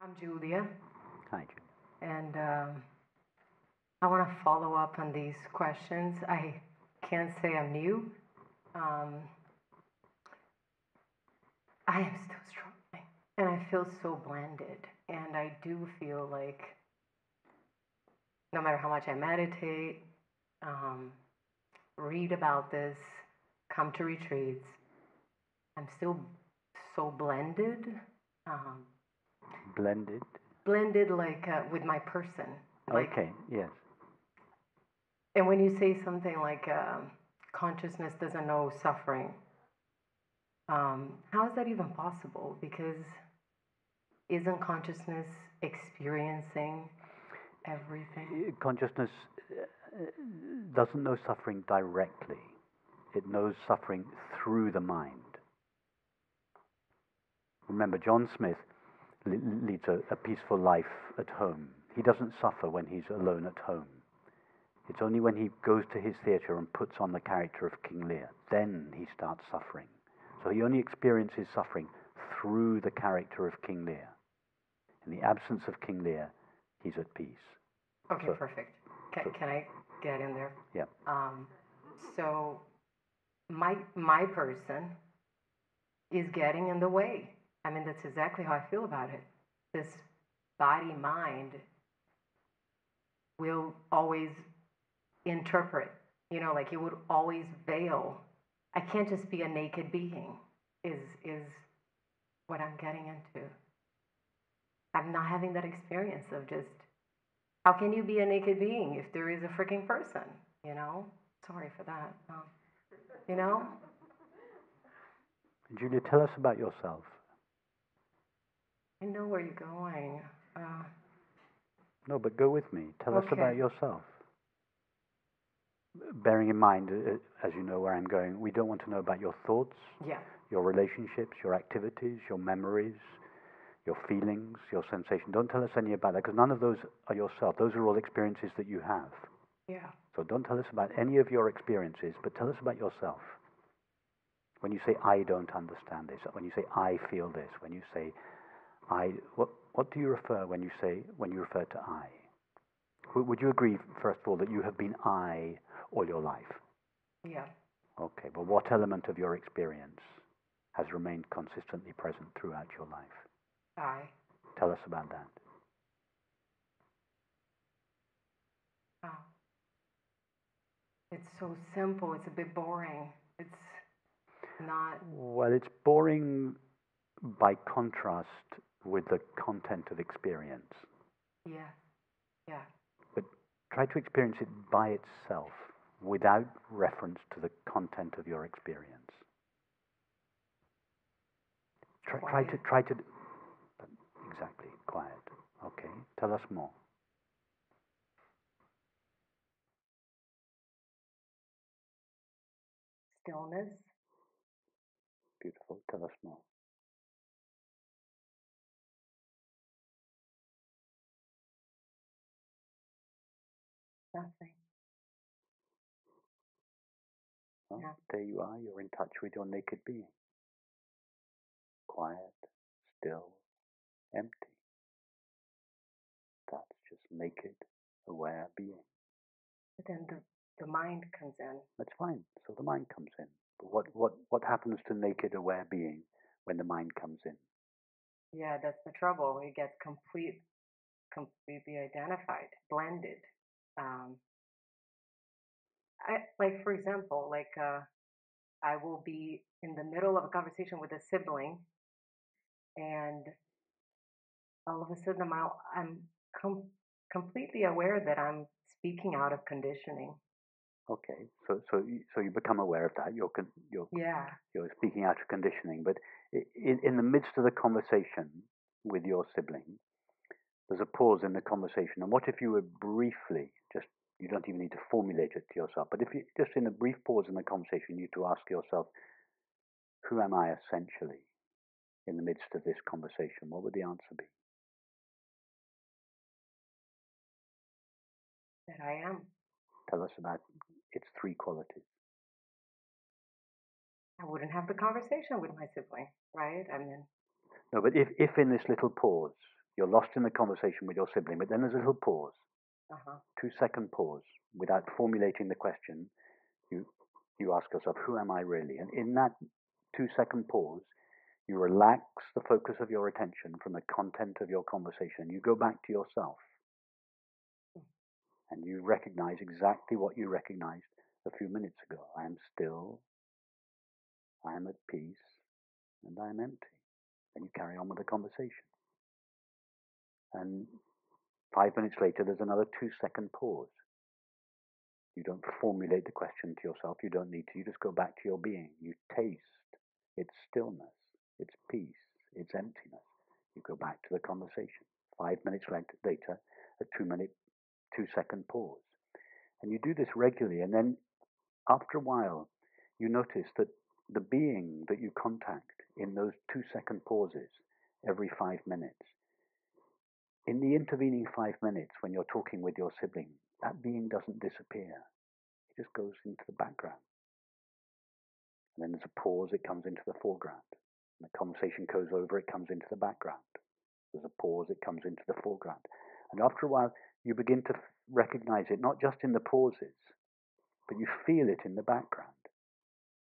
I'm Julia, Hi, Julia. and I want to follow up on these questions. I can't say I'm new. Um, I am still struggling, and I feel so blended. And I do feel like no matter how much I meditate, um, read about this, come to retreats, I'm still so blended. Um, Blended. blended like with my person. Like, Okay, yes. and when you say something like consciousness doesn't know suffering, how is that even possible? Because isn't consciousness experiencing everything? Consciousness doesn't know suffering directly. It knows suffering through the mind. Remember, John Smith leads a peaceful life at home. He doesn't suffer when he's alone at home. It's only when he goes to his theatre and puts on the character of King Lear, then he starts suffering. So he only experiences suffering through the character of King Lear. In the absence of King Lear, he's at peace. Okay, perfect. Can I get in there? Yeah. So my person is getting in the way. I mean, that's exactly how I feel about it. This body mind will always interpret, like it would always veil. I can't just be a naked being, is what I'm getting into. I'm not having that experience of just, how can you be a naked being if there is a freaking person, you know? Sorry for that. You know? Julia, tell us about yourself. I know where you're going. No, but go with me. Tell us Okay. about yourself. Bearing in mind, as you know where I'm going, we don't want to know about your thoughts, Yeah. your relationships, your activities, your memories, your feelings, your sensation. Don't tell us any about that, because none of those are yourself. Those are all experiences that you have. Yeah. So don't tell us about any of your experiences, but tell us about yourself. When you say, I don't understand this, when you say, I feel this, when you say, what do you refer when you refer to I? Would you agree, first of all, that you have been I all your life? Yeah. Okay, but what element of your experience has remained consistently present throughout your life? I. Tell us about that. Oh. It's so simple. It's a bit boring. It's not. Well, it's boring by contrast with the content of experience. Yeah. Yeah. But try to experience it by itself without reference to the content of your experience. Try to exactly, quiet. Okay, tell us more. Stillness. Beautiful, tell us more. Nothing. Well, Yeah. there you are, you're in touch with your naked being. Quiet, still, empty. That's just naked, aware being. But then the mind comes in. That's fine. So the mind comes in. But what happens to naked, aware being when the mind comes in? Yeah, that's the trouble. It gets completely identified, blended. Um, like for example, I will be in the middle of a conversation with a sibling, and all of a sudden I'm completely aware that I'm speaking out of conditioning. Okay, so you become aware of that. Yeah. You're speaking out of conditioning, but in the midst of the conversation with your sibling, there's a pause in the conversation. And what if you were briefly, just, you don't even need to formulate it to yourself, but if you just in a brief pause in the conversation, you to ask yourself, who am I essentially in the midst of this conversation? What would the answer be? That I am. Tell us about its three qualities. I wouldn't have the conversation with my sibling, right? I mean, No, but if in this little pause You're lost in the conversation with your sibling, but then there's a little pause, Uh-huh. 2-second pause, without formulating the question. You ask yourself, who am I really? And in that 2-second pause, you relax the focus of your attention from the content of your conversation. You go back to yourself. And you recognize exactly what you recognized a few minutes ago. I am still, I am at peace, and I am empty. And you carry on with the conversation. And 5 minutes later, there's another 2-second pause. You don't formulate the question to yourself. You don't need to. You just go back to your being. You taste its stillness, its peace, its emptiness. You go back to the conversation. 5 minutes later, a 2-second pause. And you do this regularly. And then after a while, you notice that the being that you contact in those 2-second pauses every 5 minutes, in the intervening 5 minutes when you're talking with your sibling, that being doesn't disappear. It just goes into the background. And then there's a pause, it comes into the foreground. And the conversation goes over, it comes into the background. There's a pause, it comes into the foreground. And after a while, you begin to recognize it, not just in the pauses, but you feel it in the background.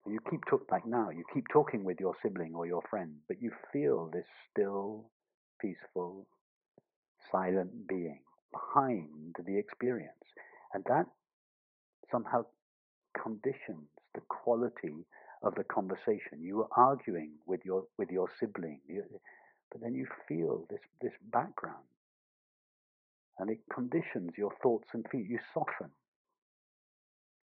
And you keep like now, you keep talking with your sibling or your friend, but you feel this still, peaceful, silent being behind the experience. And that somehow conditions the quality of the conversation. You are arguing with your sibling, but then you feel this background, and it conditions your thoughts and feelings. You soften.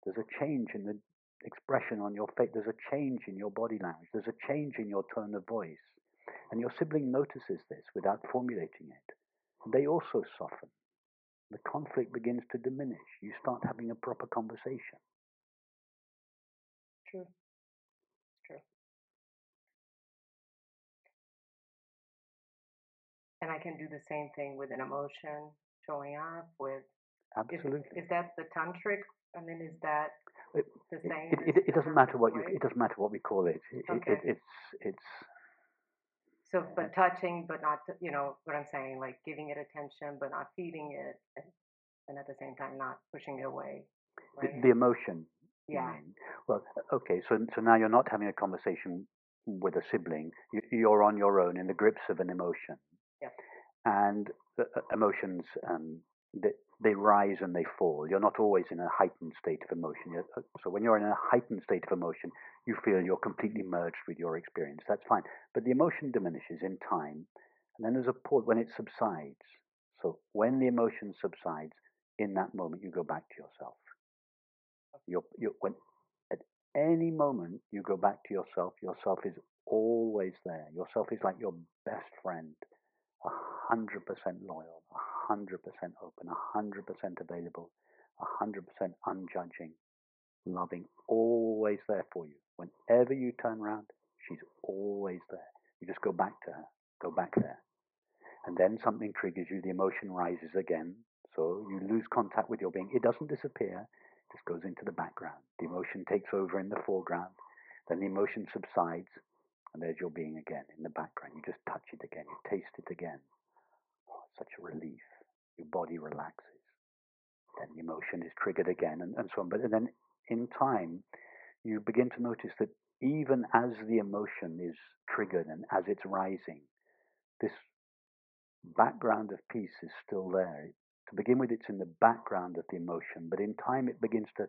There's a change in the expression on your face. There's a change in your body language. There's a change in your tone of voice, and your sibling notices this without formulating it. And they also soften. The conflict begins to diminish. You start having a proper conversation. True. True. And I can do the same thing with an emotion showing up with. Absolutely. Is that the tantric? I mean, is that the same? It doesn't matter what it doesn't matter what we call it. Okay. It's. So, but touching, but not, you know what I'm saying, like giving it attention, but not feeding it, and at the same time not pushing it away. Right? The emotion. Yeah. You mean. Well, okay. So now you're not having a conversation with a sibling. You're on your own in the grips of an emotion. Yeah. And emotions, they rise and they fall. You're not always in a heightened state of emotion. So when you're in a heightened state of emotion, you feel you're completely merged with your experience. That's fine. But the emotion diminishes in time, and then there's a pause when it subsides. So when the emotion subsides, in that moment you go back to yourself. When at any moment you go back to yourself is always there. Yourself is like your best friend. 100% loyal, 100% open, 100% available, 100% unjudging, loving, always there for you. Whenever you turn around, she's always there. You just go back to her, go back there. And then something triggers you, the emotion rises again, so you lose contact with your being. It doesn't disappear, it just goes into the background. The emotion takes over in the foreground, then the emotion subsides, and there's your being again in the background. You just touch it again, you taste it again. Oh, such a relief. Your body relaxes. Then the emotion is triggered again, and so on. But then in time, you begin to notice that even as the emotion is triggered and as it's rising, this background of peace is still there. To begin with, it's in the background of the emotion, but in time, it begins to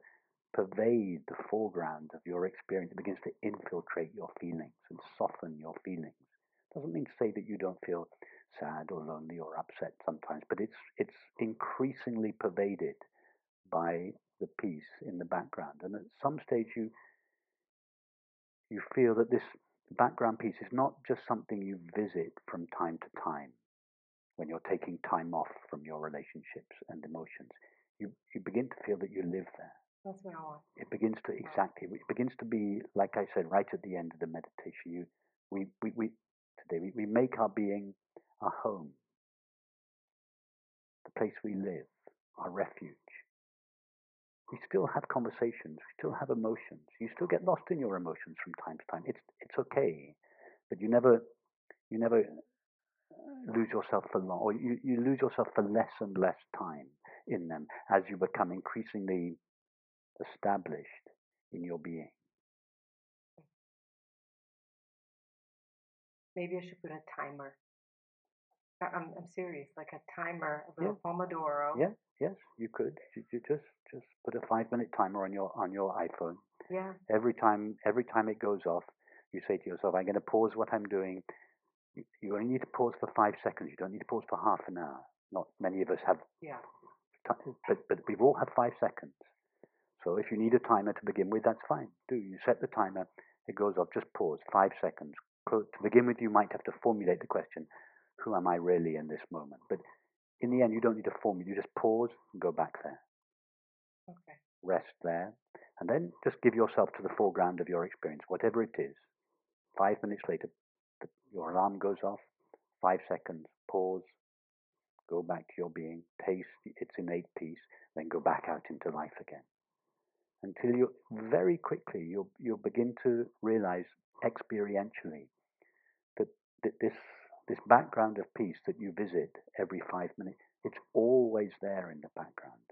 pervade the foreground of your experience. It begins to infiltrate your feelings and soften your feelings. Doesn't mean to say that you don't feel sad or lonely or upset sometimes, but it's increasingly pervaded by the peace in the background. And at some stage, you feel that this background piece is not just something you visit from time to time when you're taking time off from your relationships and emotions. You begin to feel that you live there. That's what I want. It begins to it begins to be, like I said, right at the end of the meditation. We make our being our home, the place we live, our refuge. We still have conversations, we still have emotions. You still get lost in your emotions from time to time. It's okay, but you never lose yourself for long, or you lose yourself for less and less time in them as you become increasingly established in your being. Maybe I should put a timer. I'm serious, like a timer, a little Pomodoro. Yeah, yes, you could. You just put a 5-minute timer on your iPhone. Yeah. Every time it goes off, you say to yourself, "I'm going to pause what I'm doing." You only need to pause for 5 seconds. You don't need to pause for half an hour. Not many of us have. Yeah. But we've all had 5 seconds. So if you need a timer to begin with, that's fine. You set the timer. It goes off. Just pause 5 seconds. To begin with, you might have to formulate the question, "Who am I really in this moment?" But in the end, you don't need to formulate. You just pause and go back there. Okay. Rest there, and then just give yourself to the foreground of your experience, whatever it is. 5 minutes later, your alarm goes off. 5 seconds. Pause. Go back to your being. Taste its innate peace. Then go back out into life again. Until you very quickly you'll begin to realize experientially that this background of peace that you visit every 5 minutes, it's always there in the background.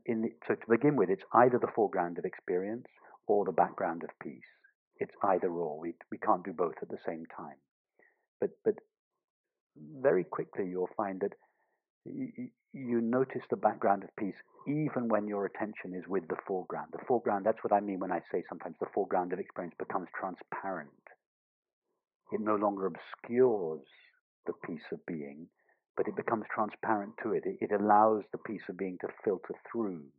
And so to begin with, it's either the foreground of experience or the background of peace. It's either or. We can't do both at the same time. But very quickly you'll find that you notice the background of peace even when your attention is with the foreground. The foreground, that's what I mean when I say sometimes the foreground of experience becomes transparent. It no longer obscures the peace of being, but it becomes transparent to it. It allows the peace of being to filter through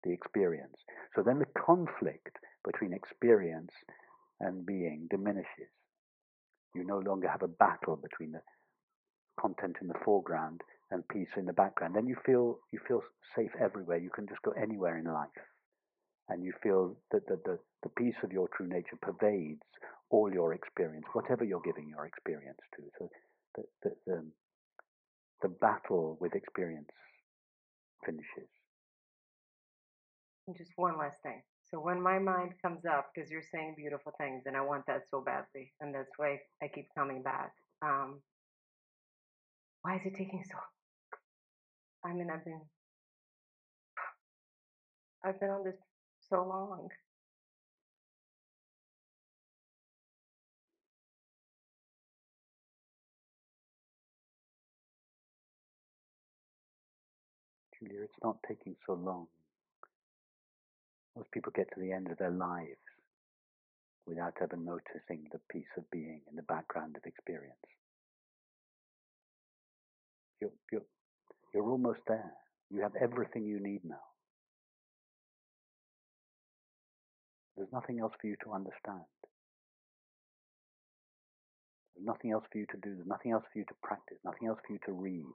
the experience. So then the conflict between experience and being diminishes. You no longer have a battle between the content in the foreground and peace in the background. Then you feel safe everywhere. You can just go anywhere in life, and you feel that the peace of your true nature pervades all your experience, whatever you're giving your experience to. So the battle with experience finishes. And just one last thing. So when my mind comes up, because you're saying beautiful things, and I want that so badly, and that's why I keep coming back. Why is it taking so? I mean, I've been on this so long. Julia, it's not taking so long. Most people get to the end of their lives without ever noticing the peace of being in the background of experience. You're almost there. You have everything you need now. There's nothing else for you to understand. There's nothing else for you to do. There's nothing else for you to practice. Nothing else for you to read.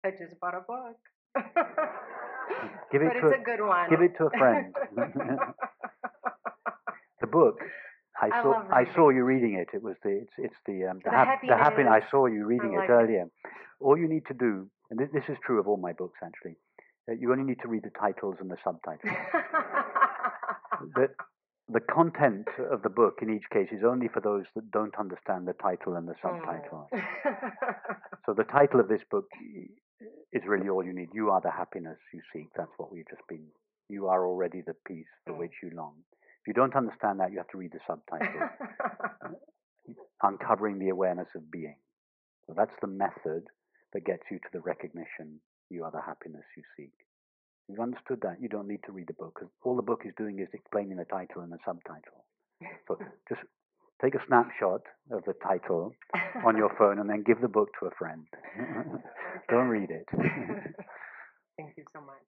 I just bought a book. Give it but it's a good one. Give it to a friend. The book. I saw you reading it. It was the happiness. I saw you reading it earlier. All you need to do, and this is true of all my books actually, you only need to read the titles and the subtitles. The content of the book in each case is only for those that don't understand the title and the subtitle. So the title of this book is really all you need. You are the happiness you seek. That's what we've just been. You are already the peace for which you long. If you don't understand that, you have to read the subtitle. Uncovering the awareness of being. So that's the method that gets you to the recognition you are the happiness you seek. If you've understood that, you don't need to read the book, because all the book is doing is explaining the title and the subtitle. So just take a snapshot of the title on your phone and then give the book to a friend. Don't read it. Thank you so much.